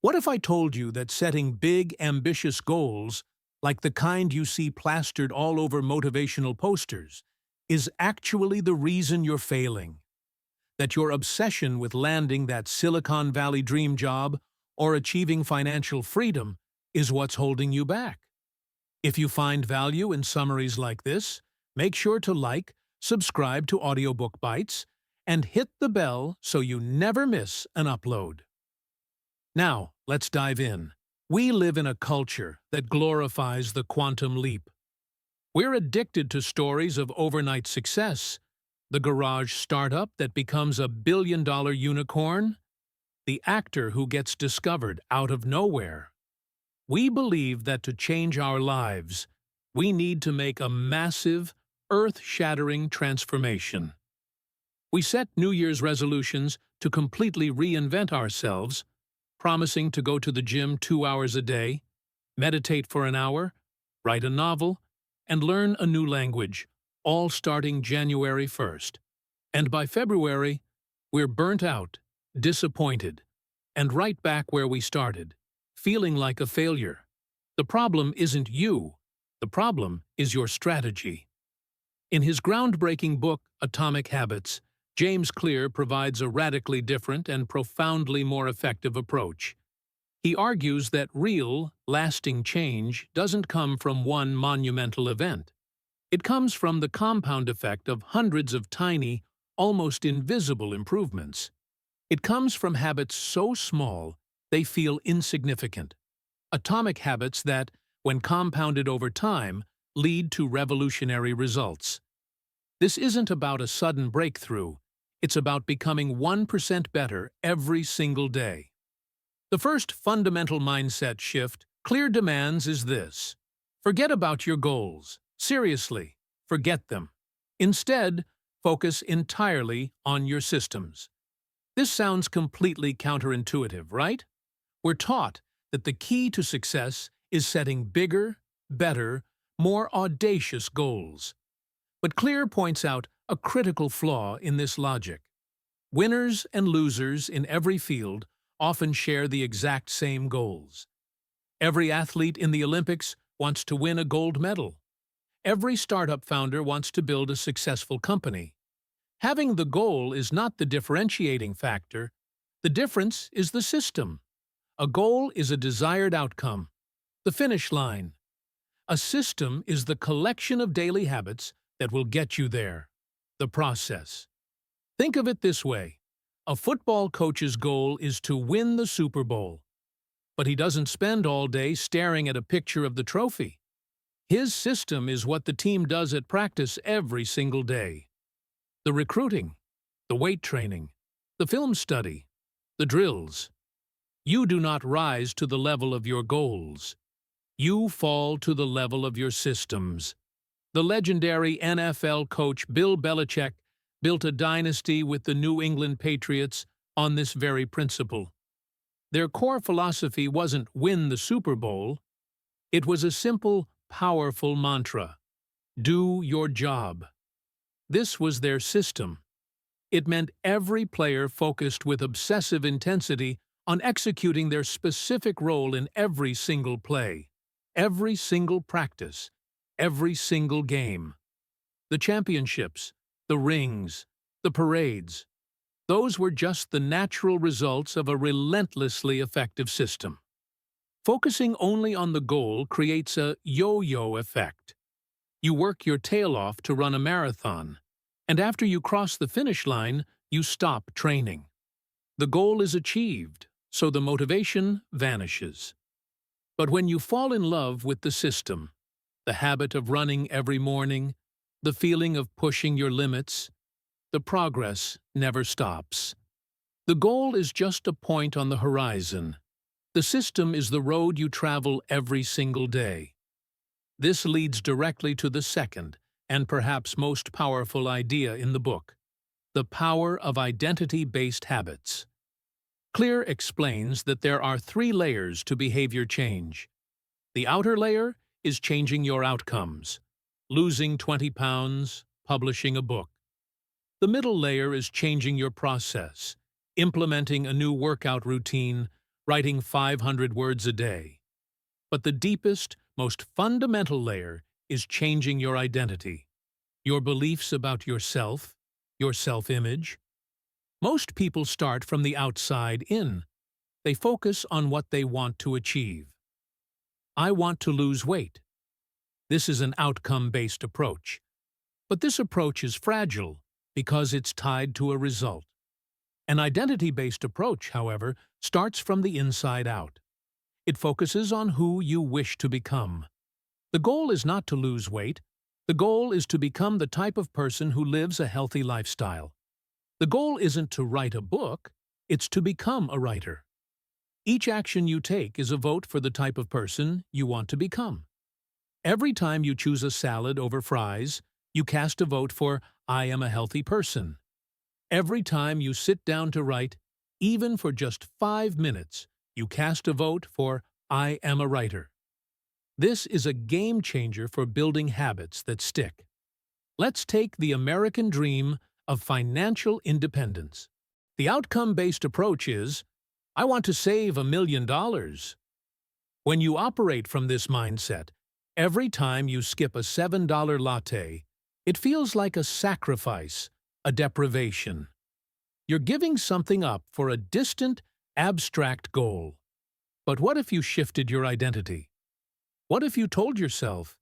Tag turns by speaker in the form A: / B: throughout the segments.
A: What if I told you that setting big, ambitious goals, like the kind you see plastered all over motivational posters, is actually the reason you're failing? That your obsession with landing that Silicon Valley dream job or achieving financial freedom is what's holding you back? If you find value in summaries like this, make sure to like, subscribe to Audiobook Bites, and hit the bell so you never miss an upload. Now, let's dive in. We live in a culture that glorifies the quantum leap. We're addicted to stories of overnight success, the garage startup that becomes a billion-dollar unicorn, the actor who gets discovered out of nowhere. We believe that to change our lives, we need to make a massive, earth-shattering transformation. We set New Year's resolutions to completely reinvent ourselves, promising to go to the gym 2 hours a day, meditate for an hour, write a novel, and learn a new language, all starting January 1st. And by February, we're burnt out, disappointed, and right back where we started, feeling like a failure. The problem isn't you. The problem is your strategy. In his groundbreaking book, Atomic Habits, James Clear provides a radically different and profoundly more effective approach. He argues that real, lasting change doesn't come from one monumental event. It comes from the compound effect of hundreds of tiny, almost invisible improvements. It comes from habits so small they feel insignificant. Atomic habits that, when compounded over time, lead to revolutionary results. This isn't about a sudden breakthrough. It's about becoming 1% better every single day. The first fundamental mindset shift Clear demands is this: forget about your goals. Seriously, forget them. Instead, focus entirely on your systems. This sounds completely counterintuitive, right? We're taught that the key to success is setting bigger, better, more audacious goals. But Clear points out a critical flaw in this logic. Winners and losers in every field often share the exact same goals. Every athlete in the Olympics wants to win a gold medal. Every startup founder wants to build a successful company. Having the goal is not the differentiating factor. The difference is the system. A goal is a desired outcome, the finish line. A system is the collection of daily habits that will get you there, the process. Think of it this way: a football coach's goal is to win the Super Bowl, but he doesn't spend all day staring at a picture of the trophy. His system is what the team does at practice every single day. The recruiting, the weight training, the film study, the drills. You do not rise to the level of your goals. You fall to the level of your systems. The legendary NFL coach Bill Belichick built a dynasty with the New England Patriots on this very principle. Their core philosophy wasn't win the Super Bowl. It was a simple, powerful mantra: do your job. This was their system. It meant every player focused with obsessive intensity on executing their specific role in every single play, every single practice, every single game. The championships, the rings, the parades, those were just the natural results of a relentlessly effective system. Focusing only on the goal creates a yo-yo effect. You work your tail off to run a marathon, and after you cross the finish line, you stop training. The goal is achieved, so the motivation vanishes. But when you fall in love with the system, the habit of running every morning, the feeling of pushing your limits, the progress never stops. The goal is just a point on the horizon. The system is the road you travel every single day. This leads directly to the second, and perhaps most powerful idea in the book: the power of identity-based habits. Clear explains that there are 3 layers to behavior change. The outer layer is changing your outcomes: losing 20 pounds, publishing a book. The middle layer is changing your process: implementing a new workout routine, writing 500 words a day. But the deepest, most fundamental layer is changing your identity, your beliefs about yourself, your self-image. Most people start from the outside in. They focus on what they want to achieve. I want to lose weight. This is an outcome-based approach. But this approach is fragile because it's tied to a result. An identity-based approach, however, starts from the inside out. It focuses on who you wish to become. The goal is not to lose weight. The goal is to become the type of person who lives a healthy lifestyle. The goal isn't to write a book, it's to become a writer. Each action you take is a vote for the type of person you want to become. Every time you choose a salad over fries, you cast a vote for I am a healthy person. Every time you sit down to write, even for just 5 minutes, you cast a vote for I am a writer. This is a game changer for building habits that stick. Let's take the American dream of financial independence. The outcome-based approach is, I want to save $1 million. When you operate from this mindset, every time you skip a $7 latte, it feels like a sacrifice, a deprivation. You're giving something up for a distant, abstract goal. But what if you shifted your identity? What if you told yourself,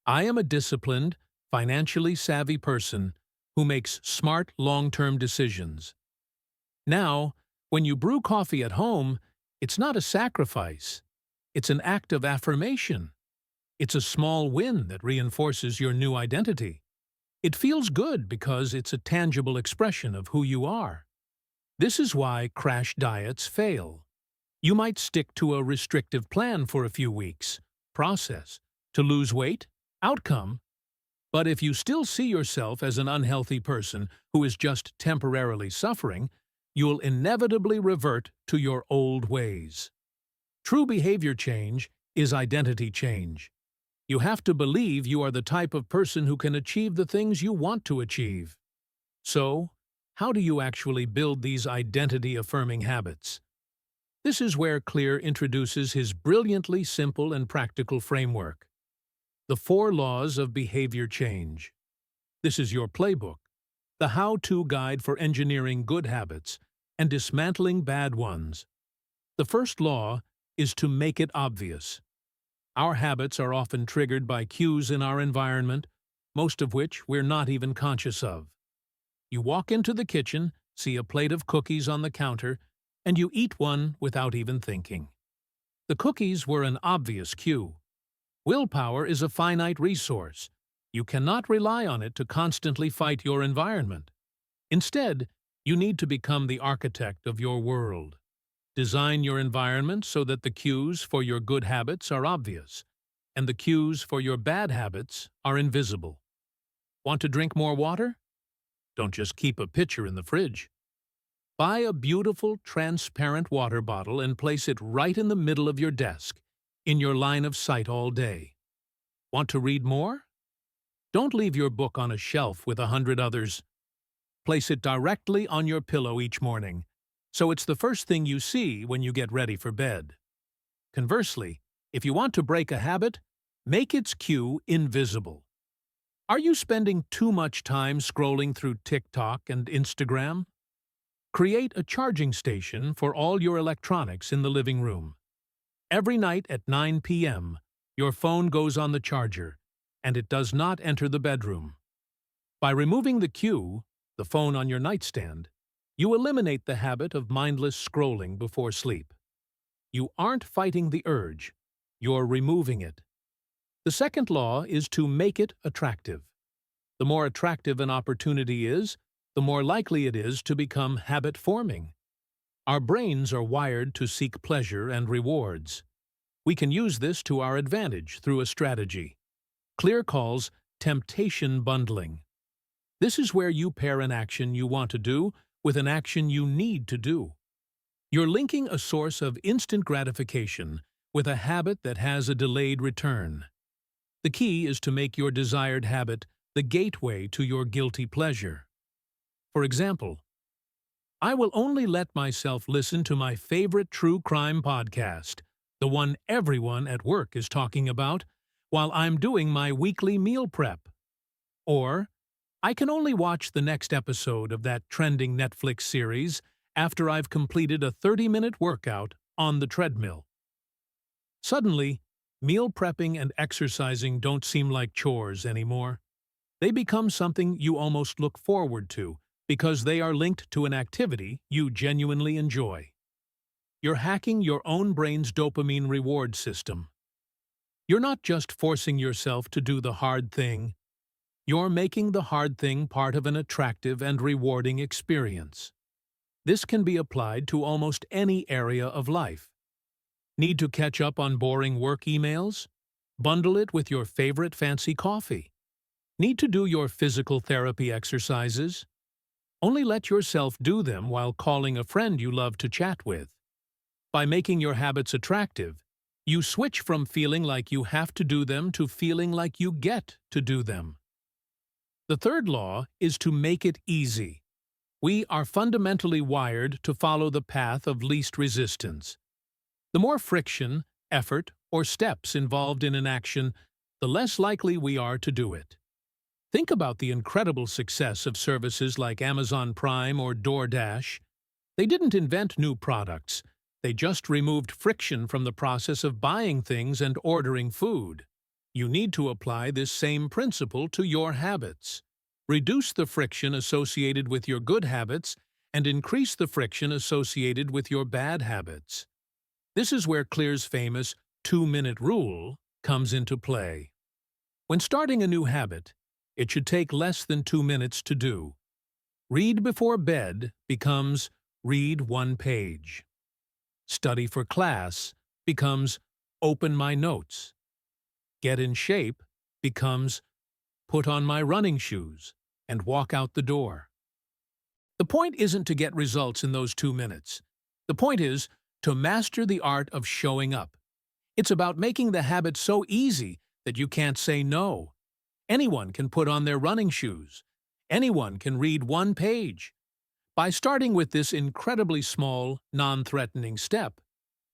A: I am a disciplined, financially savvy person who makes smart, long-term decisions? Now, when you brew coffee at home, it's not a sacrifice. It's an act of affirmation. It's a small win that reinforces your new identity. It feels good because it's a tangible expression of who you are. This is why crash diets fail. You might stick to a restrictive plan for a few weeks, process, to lose weight, outcome. But if you still see yourself as an unhealthy person who is just temporarily suffering, you'll inevitably revert to your old ways. True behavior change is identity change. You have to believe you are the type of person who can achieve the things you want to achieve. So, how do you actually build these identity-affirming habits? This is where Clear introduces his brilliantly simple and practical framework. The 4 Laws of Behavior Change. This is your playbook, the how-to guide for engineering good habits and dismantling bad ones. The first law is to make it obvious. Our habits are often triggered by cues in our environment, most of which we're not even conscious of. You walk into the kitchen, see a plate of cookies on the counter, and you eat one without even thinking. The cookies were an obvious cue. Willpower is a finite resource. You cannot rely on it to constantly fight your environment. Instead, you need to become the architect of your world. Design your environment so that the cues for your good habits are obvious, and the cues for your bad habits are invisible. Want to drink more water? Don't just keep a pitcher in the fridge. Buy a beautiful, transparent water bottle and place it right in the middle of your desk, in your line of sight all day. Want to read more? Don't leave your book on a shelf with 100 others. Place it directly on your pillow each morning, so it's the first thing you see when you get ready for bed. Conversely, if you want to break a habit, make its cue invisible. Are you spending too much time scrolling through TikTok and Instagram? Create a charging station for all your electronics in the living room. Every night at 9 p.m., your phone goes on the charger, and it does not enter the bedroom. By removing the cue, the phone on your nightstand, you eliminate the habit of mindless scrolling before sleep. You aren't fighting the urge, you're removing it. The second law is to make it attractive. The more attractive an opportunity is, the more likely it is to become habit-forming. Our brains are wired to seek pleasure and rewards. We can use this to our advantage through a strategy. Clear calls temptation bundling. This is where you pair an action you want to do with an action you need to do. You're linking a source of instant gratification with a habit that has a delayed return. The key is to make your desired habit the gateway to your guilty pleasure. For example, I will only let myself listen to my favorite true crime podcast, the one everyone at work is talking about, while I'm doing my weekly meal prep. Or, I can only watch the next episode of that trending Netflix series after I've completed a 30-minute workout on the treadmill. Suddenly, meal prepping and exercising don't seem like chores anymore. They become something you almost look forward to because they are linked to an activity you genuinely enjoy. You're hacking your own brain's dopamine reward system. You're not just forcing yourself to do the hard thing. You're making the hard thing part of an attractive and rewarding experience. This can be applied to almost any area of life. Need to catch up on boring work emails? Bundle it with your favorite fancy coffee. Need to do your physical therapy exercises? Only let yourself do them while calling a friend you love to chat with. By making your habits attractive, you switch from feeling like you have to do them to feeling like you get to do them. The third law is to make it easy. We are fundamentally wired to follow the path of least resistance. The more friction, effort, or steps involved in an action, the less likely we are to do it. Think about the incredible success of services like Amazon Prime or DoorDash. They didn't invent new products. They just removed friction from the process of buying things and ordering food. You need to apply this same principle to your habits. Reduce the friction associated with your good habits and increase the friction associated with your bad habits. This is where Clear's famous 2-minute rule comes into play. When starting a new habit, it should take less than 2 minutes to do. Read before bed becomes read 1 page. Study for class becomes open my notes. Get in shape becomes put on my running shoes and walk out the door. The point isn't to get results in those 2 minutes. The point is to master the art of showing up. It's about making the habit so easy that you can't say no. Anyone can put on their running shoes. Anyone can read 1 page. By starting with this incredibly small, non-threatening step,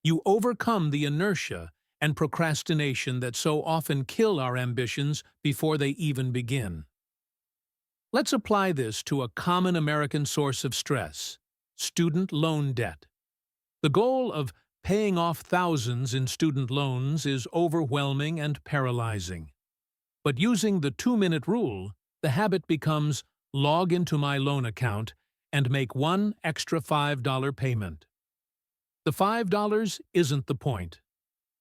A: you overcome the inertia and procrastination that so often kill our ambitions before they even begin. Let's apply this to a common American source of stress: student loan debt. The goal of paying off thousands in student loans is overwhelming and paralyzing. But using the 2-minute rule, the habit becomes log into my loan account and make 1 extra $5 payment. The $5 isn't the point.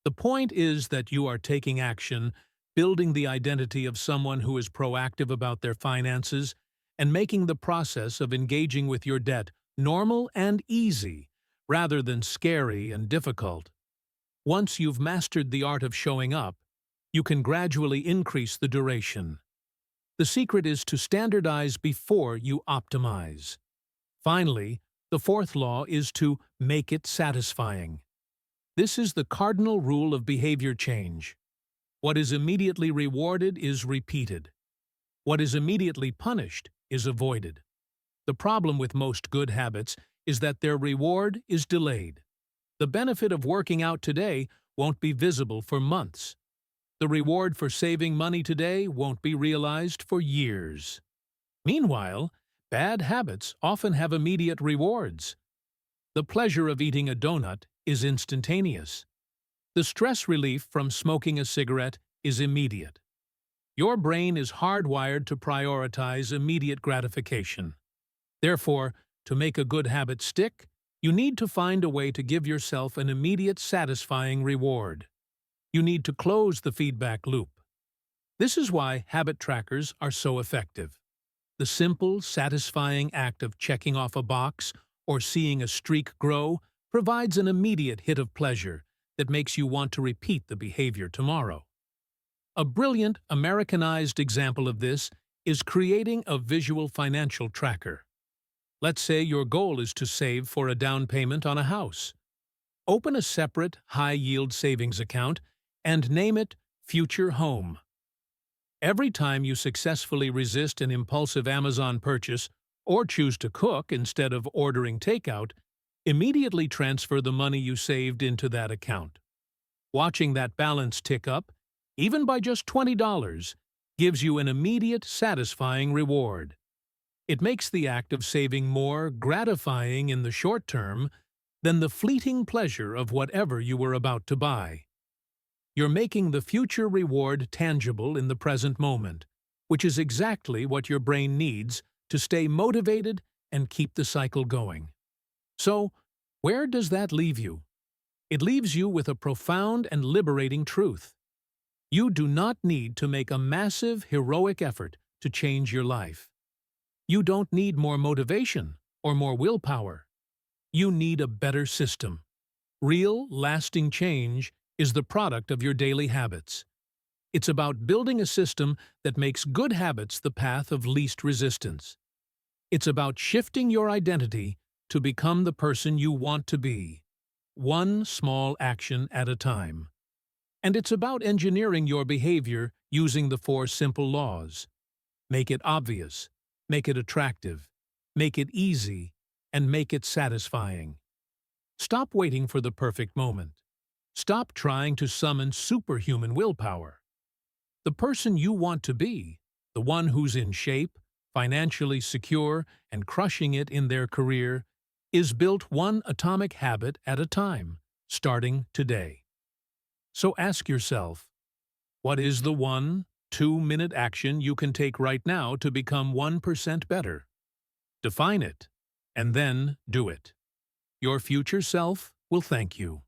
A: The point is that you are taking action, building the identity of someone who is proactive about their finances, and making the process of engaging with your debt normal and easy, rather than scary and difficult. Once you've mastered the art of showing up, you can gradually increase the duration. The secret is to standardize before you optimize. Finally, the fourth law is to make it satisfying. This is the cardinal rule of behavior change. What is immediately rewarded is repeated. What is immediately punished is avoided. The problem with most good habits is that their reward is delayed. The benefit of working out today won't be visible for months. The reward for saving money today won't be realized for years. Meanwhile, bad habits often have immediate rewards. The pleasure of eating a donut is instantaneous. The stress relief from smoking a cigarette is immediate. Your brain is hardwired to prioritize immediate gratification. Therefore, to make a good habit stick, you need to find a way to give yourself an immediate satisfying reward. You need to close the feedback loop. This is why habit trackers are so effective. The simple, satisfying act of checking off a box or seeing a streak grow provides an immediate hit of pleasure that makes you want to repeat the behavior tomorrow. A brilliant, Americanized example of this is creating a visual financial tracker. Let's say your goal is to save for a down payment on a house. Open a separate, high-yield savings account and name it Future Home. Every time you successfully resist an impulsive Amazon purchase or choose to cook instead of ordering takeout, immediately transfer the money you saved into that account. Watching that balance tick up, even by just $20, gives you an immediate, satisfying reward. It makes the act of saving more gratifying in the short term than the fleeting pleasure of whatever you were about to buy. You're making the future reward tangible in the present moment, which is exactly what your brain needs to stay motivated and keep the cycle going. So, where does that leave you? It leaves you with a profound and liberating truth. You do not need to make a massive, heroic effort to change your life. You don't need more motivation or more willpower. You need a better system. Real, lasting change is the product of your daily habits. It's about building a system that makes good habits the path of least resistance. It's about shifting your identity to become the person you want to be, one small action at a time. And it's about engineering your behavior using the 4 simple laws. Make it obvious, make it attractive, make it easy, and make it satisfying. Stop waiting for the perfect moment. Stop trying to summon superhuman willpower. The person you want to be, the one who's in shape, financially secure, and crushing it in their career, is built one atomic habit at a time, starting today. So ask yourself, what is the 1, 2-minute action you can take right now to become 1% better? Define it, and then do it. Your future self will thank you.